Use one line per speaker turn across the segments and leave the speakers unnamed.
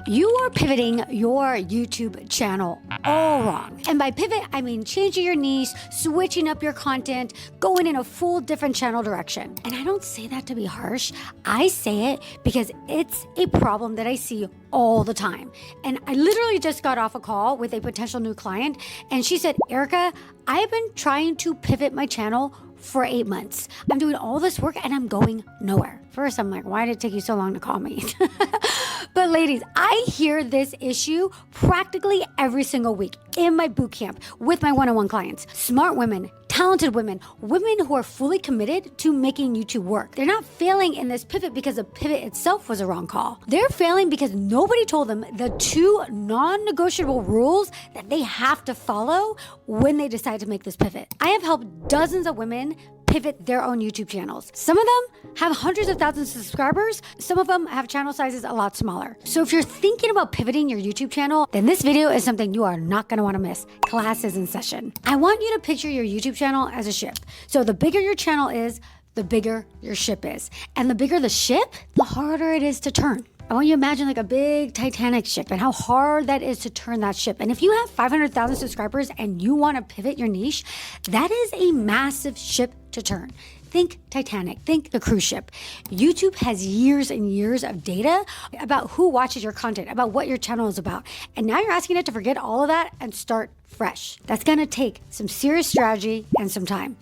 You are pivoting your YouTube channel all wrong. And by pivot, I mean changing your niche, switching up your content, going in a full different channel direction. And I don't say that to be harsh. I say it because it's a problem that I see all the time. And I literally just got off a call with a potential new client, and she said, Erika, I've been trying to pivot my channel for 8 months. I'm doing all this work and I'm going nowhere. First, I'm like, why did it take you so long to call me? But ladies, I hear this issue practically every single week in my bootcamp with my one-on-one clients. Smart women, talented women, women who are fully committed to making YouTube work. They're not failing in this pivot because the pivot itself was a wrong call. They're failing because nobody told them the 2 non-negotiable rules that they have to follow when they decide to make this pivot. I have helped dozens of women pivot their own YouTube channels. Some of them have hundreds of thousands of subscribers. Some of them have channel sizes a lot smaller. So if you're thinking about pivoting your YouTube channel, then this video is something you are not gonna wanna miss. Class is in session. I want you to picture your YouTube channel as a ship. So the bigger your channel is, the bigger your ship is. And the bigger the ship, the harder it is to turn. I want you to imagine like a big Titanic ship and how hard that is to turn that ship. And if you have 500,000 subscribers and you want to pivot your niche, that is a massive ship to turn. Think Titanic, think the cruise ship. YouTube has years and years of data about who watches your content, about what your channel is about. And now you're asking it to forget all of that and start fresh. That's gonna take some serious strategy and some time.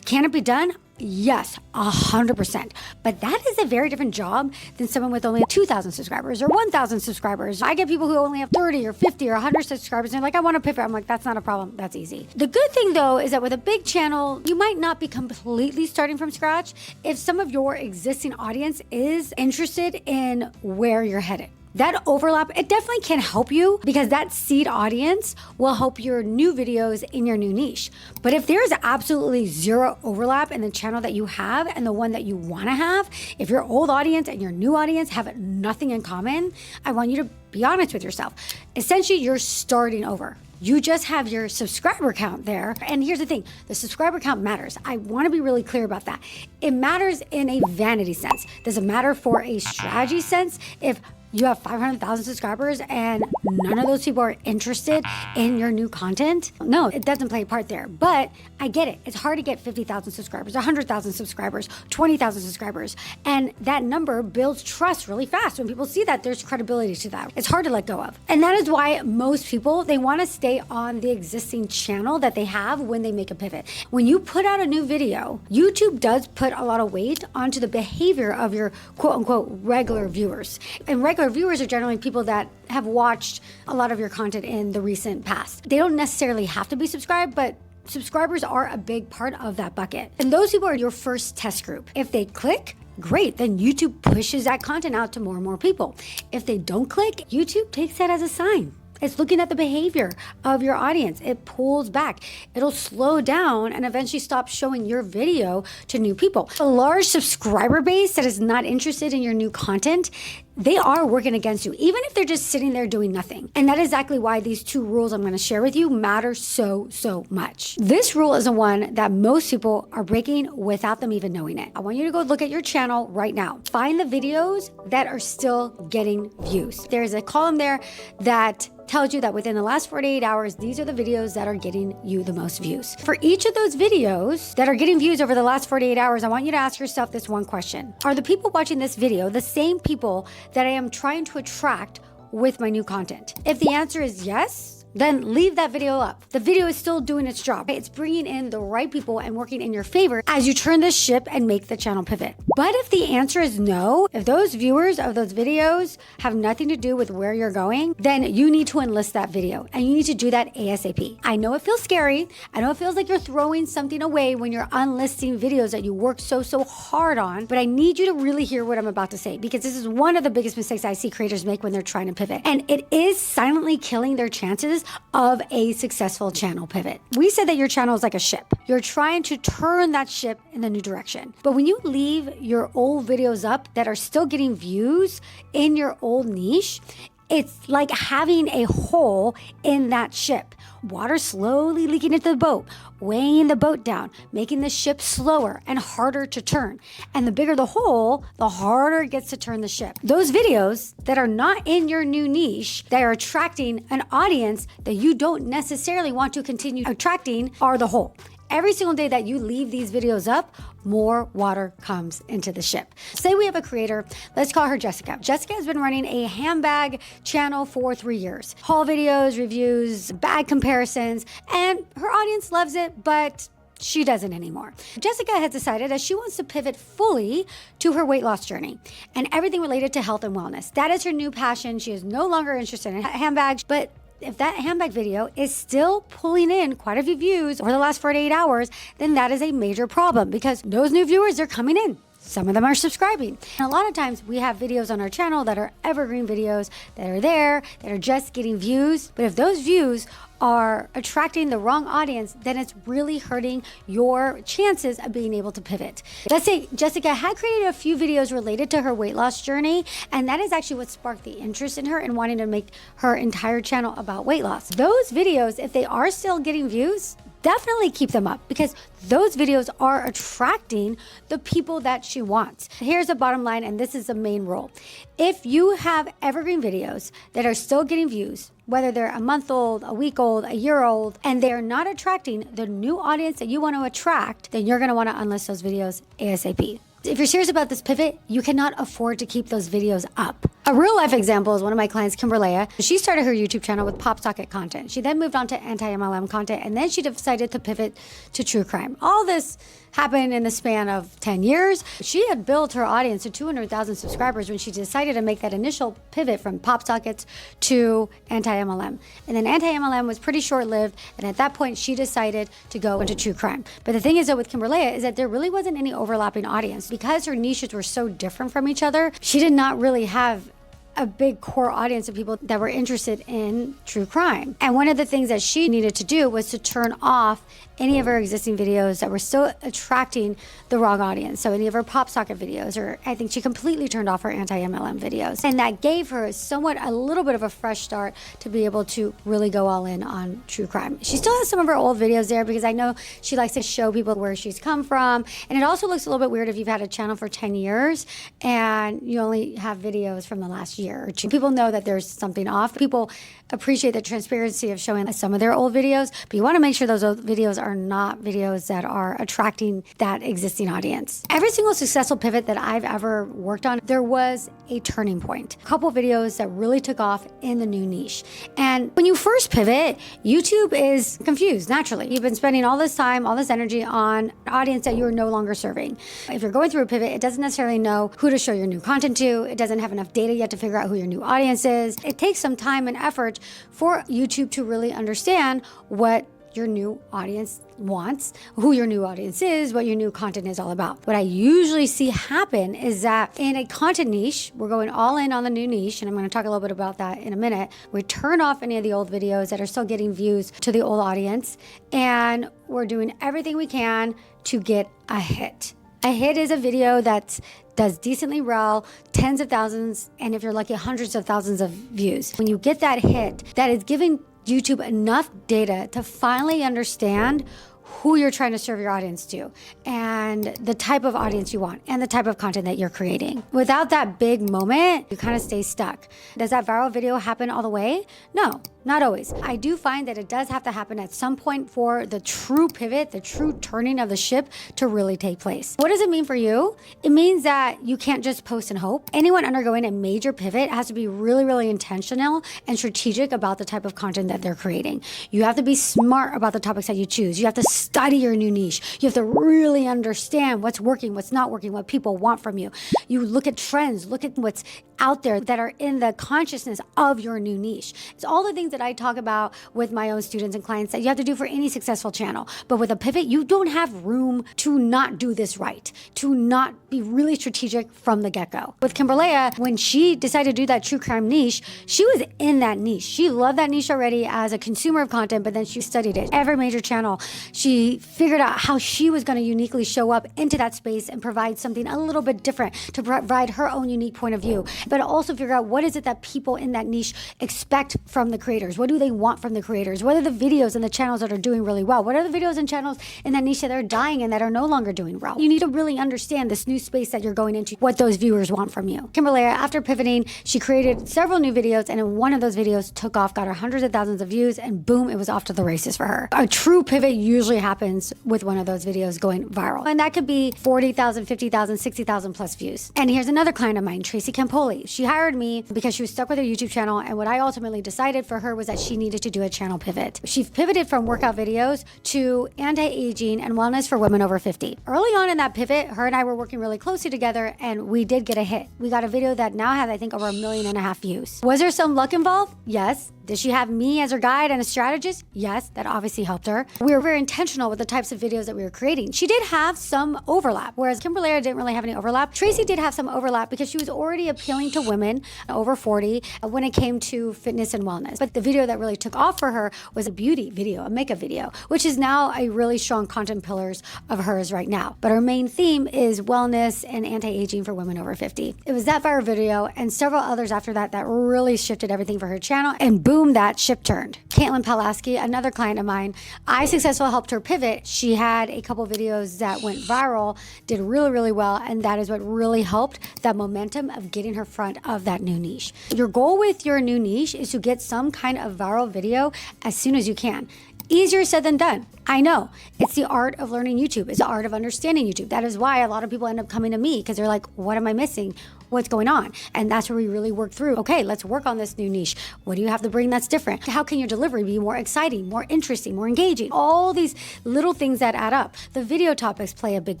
Can it be done? Yes, 100%. But that is a very different job than someone with only 2,000 subscribers or 1,000 subscribers. I get people who only have 30 or 50 or 100 subscribers and they're like, I want to pivot. I'm like, that's not a problem. That's easy. The good thing though is that with a big channel, you might not be completely starting from scratch if some of your existing audience is interested in where you're headed. That overlap, it definitely can help you because that seed audience will help your new videos in your new niche. But if there's absolutely zero overlap in the channel that you have and the one that you want to have, if your old audience and your new audience have nothing in common, I want you to be honest with yourself. Essentially, you're starting over. You just have your subscriber count there. And here's the thing, the subscriber count matters. I want to be really clear about that. It matters in a vanity sense. Does it matter for a strategy sense? If you have 500,000 subscribers and none of those people are interested in your new content? No, it doesn't play a part there. But I get it. It's hard to get 50,000 subscribers, 100,000 subscribers, 20,000 subscribers. And that number builds trust really fast. When people see that, there's credibility to that. It's hard to let go of. And that is why most people, they want to stay on the existing channel that they have when they make a pivot. When you put out a new video, YouTube does put a lot of weight onto the behavior of your quote unquote regular viewers. And regular viewers are generally people that have watched a lot of your content in the recent past. They don't necessarily have to be subscribed, but subscribers are a big part of that bucket. And those people are your first test group. If they click, great, then YouTube pushes that content out to more and more people. If they don't click, YouTube takes that as a sign. It's looking at the behavior of your audience. It pulls back. It'll slow down and eventually stop showing your video to new people. A large subscriber base that is not interested in your new content, they are working against you, even if they're just sitting there doing nothing. And that is exactly why these 2 rules I'm gonna share with you matter so much. This rule is the one that most people are breaking without them even knowing it. I want you to go look at your channel right now. Find the videos that are still getting views. There's a column there that tells you that within the last 48 hours, these are the videos that are getting you the most views. For each of those videos that are getting views over the last 48 hours, I want you to ask yourself this one question. Are the people watching this video the same people that I am trying to attract with my new content? If the answer is yes, then leave that video up. The video is still doing its job. It's bringing in the right people and working in your favor as you turn this ship and make the channel pivot. But if the answer is no, if those viewers of those videos have nothing to do with where you're going, then you need to enlist that video and you need to do that ASAP. I know it feels scary. I know it feels like you're throwing something away when you're unlisting videos that you worked so hard on, but I need you to really hear what I'm about to say because this is one of the biggest mistakes I see creators make when they're trying to pivot. And it is silently killing their chances of a successful channel pivot. We said that your channel is like a ship. You're trying to turn that ship in the new direction. But when you leave your old videos up that are still getting views in your old niche, It's like having a hole in that ship. Water slowly leaking into the boat, weighing the boat down, making the ship slower and harder to turn. And the bigger the hole, the harder it gets to turn the ship. Those videos that are not in your new niche, that are attracting an audience that you don't necessarily want to continue attracting, are the hole. Every single day that you leave these videos up, more water comes into the ship. Say we have a creator, let's call her Jessica. Jessica has been running a handbag channel for 3 years. Haul videos, reviews, bag comparisons, and her audience loves it, but she doesn't anymore. Jessica has decided that she wants to pivot fully to her weight loss journey and everything related to health and wellness. That is her new passion. She is no longer interested in handbags, but if that handbag video is still pulling in quite a few views over the last 48 hours, then that is a major problem because those new viewers, they're coming in. Some of them are subscribing. And a lot of times we have videos on our channel that are evergreen videos that are there, that are just getting views. But if those views are attracting the wrong audience, then it's really hurting your chances of being able to pivot. Let's say Jessica had created a few videos related to her weight loss journey, and that is actually what sparked the interest in her and wanting to make her entire channel about weight loss. Those videos, if they are still getting views, definitely keep them up because those videos are attracting the people that she wants. Here's the bottom line, and this is the main rule. If you have evergreen videos that are still getting views, whether they're a month old, a week old, a year old, and they're not attracting the new audience that you want to attract, then you're going to want to unlist those videos ASAP. If you're serious about this pivot, you cannot afford to keep those videos up. A real life example is one of my clients, Kimberlea. She started her YouTube channel with pop socket content. She then moved on to anti-MLM content, and then she decided to pivot to true crime. All this happened in the span of 10 years. She had built her audience to 200,000 subscribers when she decided to make that initial pivot from pop sockets to anti-MLM. And then anti-MLM was pretty short-lived, and at that point she decided to go into true crime. But the thing is though with Kimberlea is that there really wasn't any overlapping audience. Because her niches were so different from each other, she did not really have a big core audience of people that were interested in true crime. And one of the things that she needed to do was to turn off any of her existing videos that were still attracting the wrong audience. So any of her pop socket videos, or I think she completely turned off her anti-MLM videos. And that gave her somewhat a little bit of a fresh start to be able to really go all in on true crime. She still has some of her old videos there because I know she likes to show people where she's come from. And it also looks a little bit weird if you've had a channel for 10 years and you only have videos from the last year or two. People know that there's something off. People appreciate the transparency of showing some of their old videos, but you want to make sure those old videos are not videos that are attracting that existing audience. Every single successful pivot that I've ever worked on, there was a turning point. A couple videos that really took off in the new niche. And when you first pivot, YouTube is confused naturally. You've been spending all this time, all this energy on an audience that you are no longer serving. If you're going through a pivot, it doesn't necessarily know who to show your new content to. It doesn't have enough data yet to figure out who your new audience is. It takes some time and effort for YouTube to really understand what your new audience wants, who your new audience is, what your new content is all about. What I usually see happen is that in a content niche, we're going all in on the new niche, and I'm going to talk a little bit about that in a minute. We turn off any of the old videos that are still getting views to the old audience, and we're doing everything we can to get a hit. A hit is a video that does decently well, tens of thousands, and if you're lucky, hundreds of thousands of views. When you get that hit, that is giving YouTube enough data to finally understand who you're trying to serve your audience to and the type of audience you want and the type of content that you're creating. Without that big moment, you kind of stay stuck. Does that viral video happen all the way? No, not always. I do find that it does have to happen at some point for the true pivot, the true turning of the ship to really take place. What does it mean for you? It means that you can't just post and hope. Anyone undergoing a major pivot has to be really, really intentional and strategic about the type of content that they're creating. You have to be smart about the topics that you choose. You have to study your new niche. You have to really understand what's working, what's not working, what people want from you. You look at trends, look at what's out there that are in the consciousness of your new niche. It's all the things that I talk about with my own students and clients that you have to do for any successful channel. But with a pivot, you don't have room to not do this right, to not be really strategic from the get-go. With Kimberlea, when she decided to do that true crime niche, she was in that niche. She loved that niche already as a consumer of content, but then she studied it. Every major channel, she figured out how she was going to uniquely show up into that space and provide something a little bit different to provide her own unique point of view, but also figure out what is it that people in that niche expect from the creators? What do they want from the creators? What are the videos and the channels that are doing really well? What are the videos and channels in that niche that are dying and that are no longer doing well? You need to really understand this new space that you're going into, what those viewers want from you. Kimberlea, after pivoting, she created several new videos, and in one of those videos took off, got her hundreds of thousands of views, and boom, it was off to the races for her. A true pivot usually happens with one of those videos going viral, and that could be 40,000, 50,000, 60,000 plus views. And here's another client of mine, Tracy Campoli. She hired me because she was stuck with her YouTube channel, and what I ultimately decided for her was that she needed to do a channel pivot. She pivoted from workout videos to anti-aging and wellness for women over 50. Early on in that pivot, her and I were working really closely together, and we did get a hit. We got a video that now has, I think, over 1.5 million views. Was there some luck involved? Yes. Did she have me as her guide and a strategist? Yes, that obviously helped her. We were very intentional with the types of videos that we were creating. She did have some overlap, whereas Kimberlea didn't really have any overlap. Tracy did have some overlap because she was already appealing to women over 40 when it came to fitness and wellness. But the video that really took off for her was a beauty video, a makeup video, which is now a really strong content pillars of hers right now. But her main theme is wellness and anti-aging for women over 50. It was that viral video and several others after that that really shifted everything for her channel, and boom, that ship turned. Caitlin Pulaski, another client of mine, I successfully helped her pivot. She had a couple videos that went viral, did really, really well, and that is what really helped that momentum of getting her front of that new niche. Your goal with your new niche is to get some kind of viral video as soon as you can. Easier said than done. I know. It's the art of learning YouTube. It's the art of understanding YouTube. That is why a lot of people end up coming to me because they're like, what am I missing? What's going on? And that's where we really work through, okay, let's work on this new niche. What do you have to bring that's different? How can your delivery be more exciting, more interesting, more engaging? All these little things that add up. The video topics play a big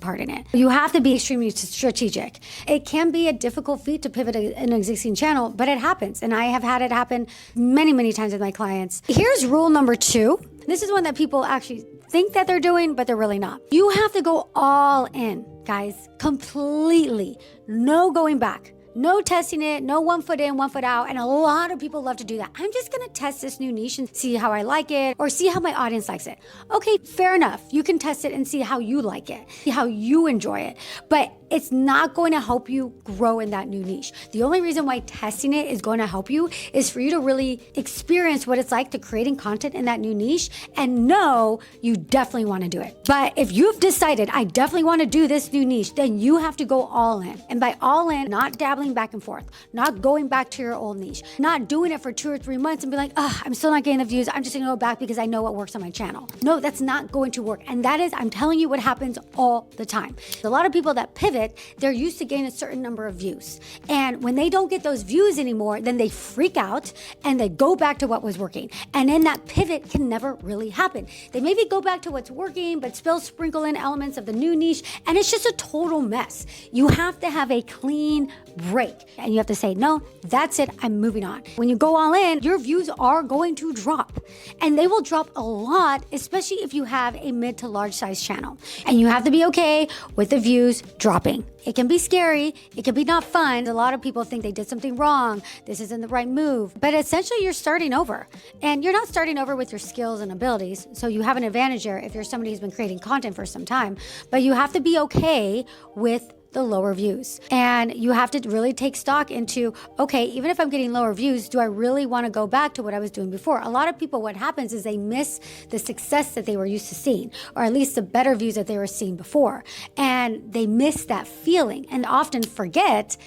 part in it. You have to be extremely strategic. It can be a difficult feat to pivot an existing channel, but it happens. And I have had it happen many, many times with my clients. Here's rule number 2. This is one that people actually think that they're doing, but they're really not. You have to go all in, guys, completely. No going back. No testing it, no 1 foot in, 1 foot out. And a lot of people love to do that. I'm just gonna test this new niche and see how I like it or see how my audience likes it. Okay, fair enough. You can test it and see how you like it, see how you enjoy it. But it's not going to help you grow in that new niche. The only reason why testing it is going to help you is for you to really experience what it's like to creating content in that new niche and know you definitely want to do it. But if you've decided, I definitely want to do this new niche, then you have to go all in. And by all in, not dabbling back and forth, not going back to your old niche, not doing it for 2 or 3 months and be like, oh, I'm still not getting the views. I'm just going to go back because I know what works on my channel. No, that's not going to work. And that is, I'm telling you what happens all the time. A lot of people that pivot, they're used to getting a certain number of views. And when they don't get those views anymore, then they freak out and they go back to what was working. And then that pivot can never really happen. They maybe go back to what's working, but still sprinkle in elements of the new niche. And it's just a total mess. You have to have a clean break. And you have to say, no, that's it. I'm moving on. When you go all in, your views are going to drop. And they will drop a lot, especially if you have a mid to large size channel. And you have to be okay with the views dropping. It can be scary. It can be not fun. A lot of people think they did something wrong. This isn't the right move. But essentially, you're starting over. And you're not starting over with your skills and abilities. So you have an advantage there if you're somebody who's been creating content for some time. But you have to be okay with the lower views. And you have to really take stock into, okay, even if I'm getting lower views, do I really want to go back to what I was doing before? A lot of people, what happens is they miss the success that they were used to seeing, or at least the better views that they were seeing before. And they miss that feeling and often forget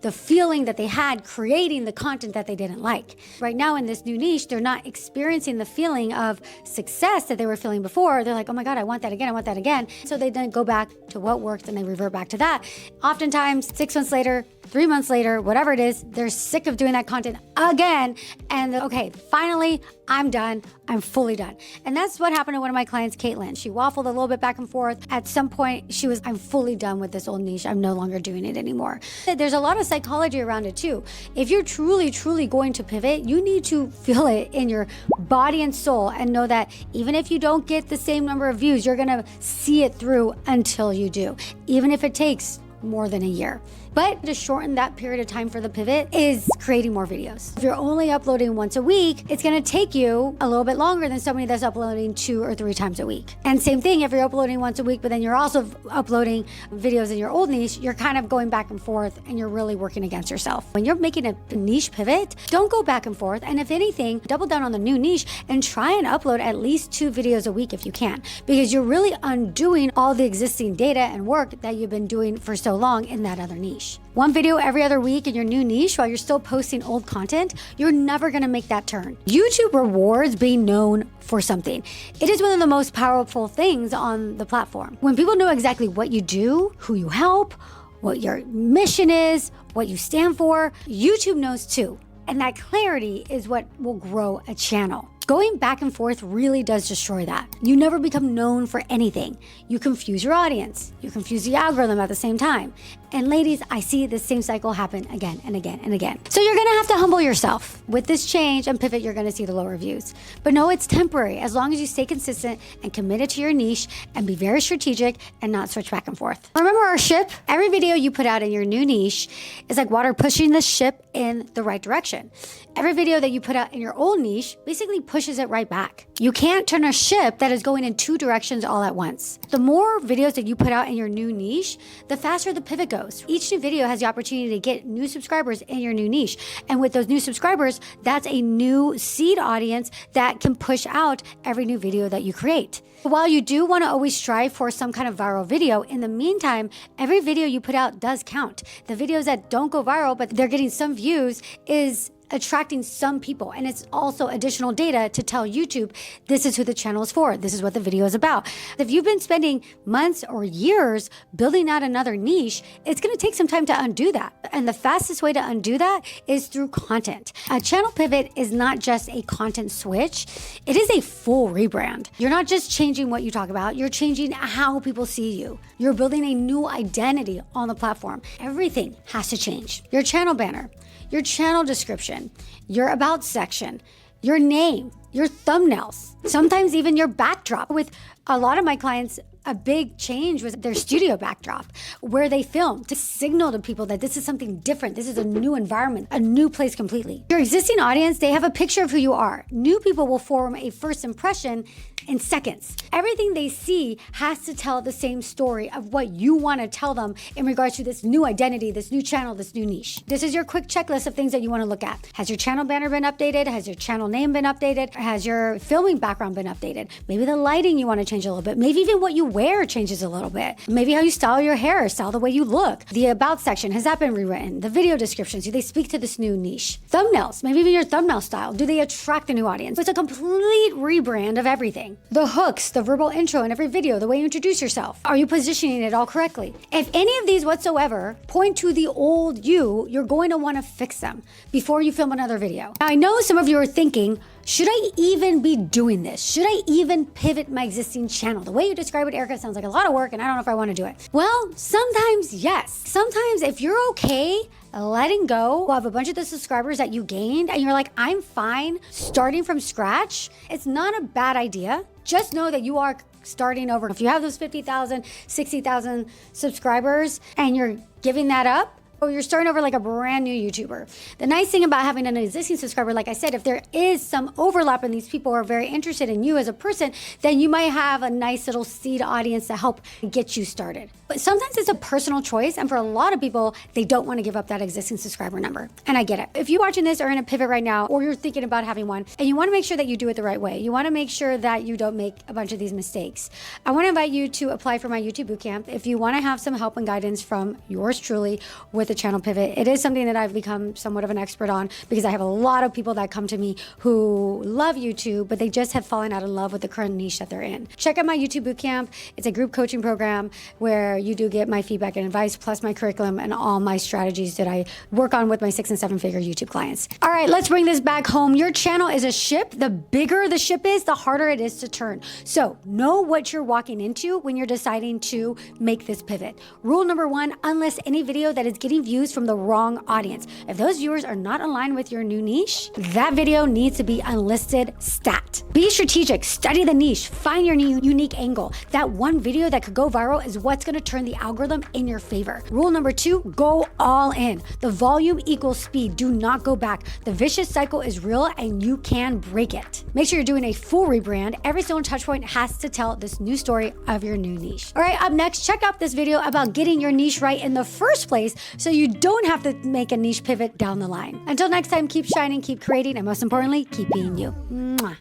the feeling that they had creating the content that they didn't like. Right now in this new niche, they're not experiencing the feeling of success that they were feeling before. They're like, oh my God, I want that again, I want that again. So they then go back to what worked and they revert back to that. Oftentimes, 6 months later, 3 months later, whatever it is, they're sick of doing that content again. And okay, finally, I'm done. I'm fully done. And that's what happened to one of my clients, Caitlin. She waffled a little bit back and forth. At some point, she was, I'm fully done with this old niche. I'm no longer doing it anymore. There's a lot of psychology around it too. If you're truly, truly going to pivot, you need to feel it in your body and soul and know that even if you don't get the same number of views, you're gonna see it through until you do, even if it takes more than a year. But to shorten that period of time for the pivot is creating more videos. If you're only uploading once a week, it's gonna take you a little bit longer than somebody that's uploading 2 or 3 times a week. And same thing, if you're uploading once a week, but then you're also uploading videos in your old niche, you're kind of going back and forth and you're really working against yourself. When you're making a niche pivot, don't go back and forth. And if anything, double down on the new niche and try and upload at least 2 videos a week if you can, because you're really undoing all the existing data and work that you've been doing for so long in that other niche. 1 video every other week in your new niche while you're still posting old content, you're never gonna make that turn. YouTube rewards being known for something. It is one of the most powerful things on the platform. When people know exactly what you do, who you help, what your mission is, what you stand for, YouTube knows too. And that clarity is what will grow a channel. Going back and forth really does destroy that. You never become known for anything. You confuse your audience. You confuse the algorithm at the same time. And ladies, I see the same cycle happen again and again and again. So you're gonna have to humble yourself. With this change and pivot, you're gonna see the lower views. But no, it's temporary as long as you stay consistent and committed to your niche and be very strategic and not switch back and forth. Remember our ship? Every video you put out in your new niche is like water pushing the ship in the right direction. Every video that you put out in your old niche basically pushes it right back. You can't turn a ship that is going in 2 directions all at once. The more videos that you put out in your new niche, the faster the pivot goes. Each new video has the opportunity to get new subscribers in your new niche. And with those new subscribers, that's a new seed audience that can push out every new video that you create. While you do want to always strive for some kind of viral video, in the meantime, every video you put out does count. The videos that don't go viral, but they're getting some views is attracting some people. And it's also additional data to tell YouTube, this is who the channel is for. This is what the video is about. If you've been spending months or years building out another niche, it's going to take some time to undo that. And the fastest way to undo that is through content. A channel pivot is not just a content switch. It is a full rebrand. You're not just changing what you talk about. You're changing how people see you. You're building a new identity on the platform. Everything has to change. Your channel banner, your channel description, your about section, your name, your thumbnails, sometimes even your backdrop. With a lot of my clients, a big change was their studio backdrop, where they film to signal to people that this is something different. This is a new environment, a new place completely. Your existing audience, they have a picture of who you are. New people will form a first impression in seconds. Everything they see has to tell the same story of what you want to tell them in regards to this new identity, this new channel, this new niche. This is your quick checklist of things that you want to look at. Has your channel banner been updated? Has your channel name been updated? Has your filming background been updated? Maybe the lighting you want to change a little bit. Maybe even what you wear changes a little bit. Maybe how you style your hair, style the way you look. The about section, has that been rewritten? The video descriptions, do they speak to this new niche? Thumbnails, maybe even your thumbnail style, do they attract a new audience? It's a complete rebrand of everything. The hooks, the verbal intro in every video, the way you introduce yourself. Are you positioning it all correctly? If any of these whatsoever point to the old you, you're going to want to fix them before you film another video. Now, I know some of you are thinking, should I even be doing this? Should I even pivot my existing channel? The way you describe it, Erika, sounds like a lot of work and I don't know if I want to do it. Well, sometimes yes. Sometimes if you're okay letting go of a bunch of the subscribers that you gained and you're like, I'm fine starting from scratch, it's not a bad idea. Just know that you are starting over. If you have those 50,000, 60,000 subscribers and you're giving that up, or you're starting over like a brand new YouTuber. The nice thing about having an existing subscriber, like I said, if there is some overlap and these people are very interested in you as a person, then you might have a nice little seed audience to help get you started. But sometimes it's a personal choice, and for a lot of people, they don't want to give up that existing subscriber number. And I get it. If you're watching this or in a pivot right now, or you're thinking about having one, and you want to make sure that you do it the right way, you want to make sure that you don't make a bunch of these mistakes, I want to invite you to apply for my YouTube bootcamp if you want to have some help and guidance from yours truly with with the channel pivot. It is something that I've become somewhat of an expert on because I have a lot of people that come to me who love YouTube, but they just have fallen out of love with the current niche that they're in. Check out my YouTube bootcamp. It's a group coaching program where you do get my feedback and advice, plus my curriculum and all my strategies that I work on with my 6- and 7-figure YouTube clients. All right, let's bring this back home. Your channel is a ship. The bigger the ship is, the harder it is to turn. So know what you're walking into when you're deciding to make this pivot. Rule number 1, unlist any video that is getting views from the wrong audience. If those viewers are not aligned with your new niche, that video needs to be unlisted stat. Be strategic, study the niche, find your new unique angle. That one video that could go viral is what's gonna turn the algorithm in your favor. Rule number 2, go all in. The volume equals speed. Do not go back. The vicious cycle is real and you can break it. Make sure you're doing a full rebrand. Every single touch point has to tell this new story of your new niche. All right, up next, check out this video about getting your niche right in the first place so you don't have to make a niche pivot down the line. Until next time, keep shining, keep creating, and most importantly, keep being you. Mwah.